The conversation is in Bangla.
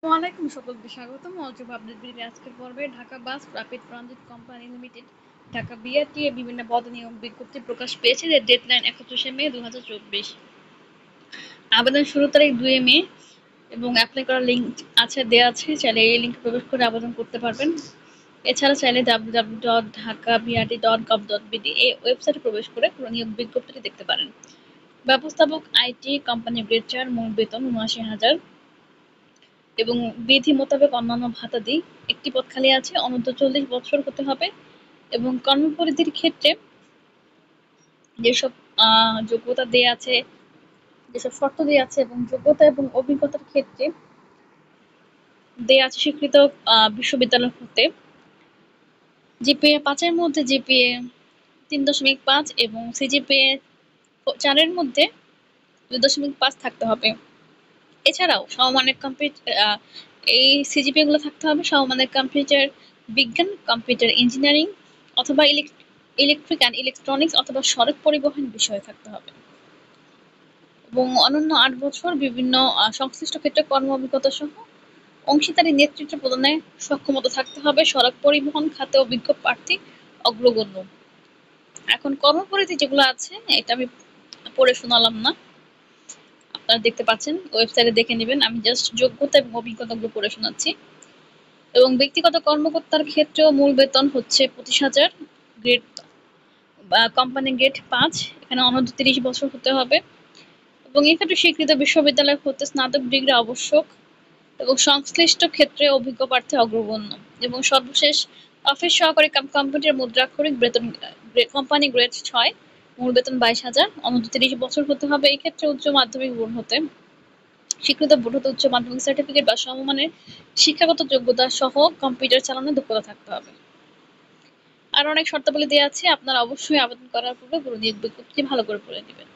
ওয়ালাইকুম সকলকে স্বাগতম অজব আপডেট ভিডিও আজকের পর্বে Dhaka bus rapid transit company limited Dhaka BRT এর বিভিন্ন পদ নিয়োগ বিজ্ঞপ্তি প্রকাশ পেয়েছে। এর ডেডলাইন 31শে মে 2024। আবেদন শুরু তারিখ 2 মে এবং অ্যাপ্লাই করার লিঙ্ক দেওয়া আছে, চাইলে এই লিঙ্কে প্রবেশ করে আবেদন করতে পারবেন। এছাড়া চাইলে www.dhakabrt.gov.bd এই ওয়েবসাইটে প্রবেশ করে পুরো নিয়োগ বিজ্ঞপ্তিটি দেখতে পারেন। ব্যবস্থাপক আইটি কোম্পানি গ্রেড 4, মূল বেতন ৭৯,০০০ এবং বিধি মোতাবেক অন্যান্য ভাতাদি। একটি পদ খালি আছে, অনূর্ধ্ব 40 বছর হতে হবে এবং কর্মপরিধির ক্ষেত্রে যেসব যোগ্যতা দেয়া আছে, যেসব শর্ত দেয়া আছে এবং যোগ্যতা এবং অভিজ্ঞতার ক্ষেত্রে দেয়া আছে স্বীকৃত বিশ্ববিদ্যালয় হতে জিপিএ 5 এর মধ্যে জিপিএ 3.5 এবং সিজিপিএ 4 এর মধ্যে 2.5 থাকতে হবে। এছাড়াও সমমানের এই সিজিপিএ গুলো থাকতে হবে সমমানের কম্পিউটার বিজ্ঞান, কম্পিউটার ইঞ্জিনিয়ারিং অথবা ইলেকট্রিক অ্যান্ড ইলেকট্রনিক্স অথবা সড়ক পরিবহন বিষয়ে থাকতে হবে এবং অনন্য 8 বছর বিভিন্ন সংশ্লিষ্ট ক্ষেত্রে কর্ম অভিজ্ঞতা সহ অংশীদারি নেতৃত্ব প্রদানে সক্ষমতা থাকতে হবে। সড়ক পরিবহন খাতে অভিজ্ঞ প্রার্থী অগ্রগণ্য। এখন কর্মপরিধি যেগুলো আছে এটা আমি পড়ে শোনালাম না, আপনারা দেখতে পাচ্ছেন, ওয়েবসাইটে দেখে নেবেন। আমি জাস্ট যোগ্যতা এবং অভিজ্ঞতাগুলো পড়ে শোনাচ্ছি। এবং ব্যক্তিগত কর্মকর্তার ক্ষেত্রেও মূল বেতন হচ্ছে 25,000, গ্রেড কোম্পানি গ্রেড 5, এখানে অনূর্ধ্ব 30 বছর হতে হবে এবং এক্ষেত্রে স্বীকৃত বিশ্ববিদ্যালয় হতে স্নাতক ডিগ্রি আবশ্যক এবং সংশ্লিষ্ট ক্ষেত্রে অভিজ্ঞ প্রার্থী অগ্রগণ্য। এবং সর্বশেষ অফিস সহকারী কম্পিউটার মুদ্রাক্ষরিক বেতন কোম্পানি গ্রেড 6, মূল বেতন 22,000, অনূর্ধ্ব 30 বছর হতে হবে। এই ক্ষেত্রে উচ্চ মাধ্যমিক বোর্ড হতে স্বীকৃত বোর্ড হতে উচ্চ মাধ্যমিক সার্টিফিকেট বা সমমানের শিক্ষাগত যোগ্যতা সহ কম্পিউটার চালানোর দক্ষতা থাকতে হবে। আর অনেক শর্তাবলী দেওয়া আছে, আপনারা অবশ্যই আবেদন করার পূর্বে পুরো নিয়োগ বিজ্ঞপ্তি ভালো করে পড়ে নেবেন।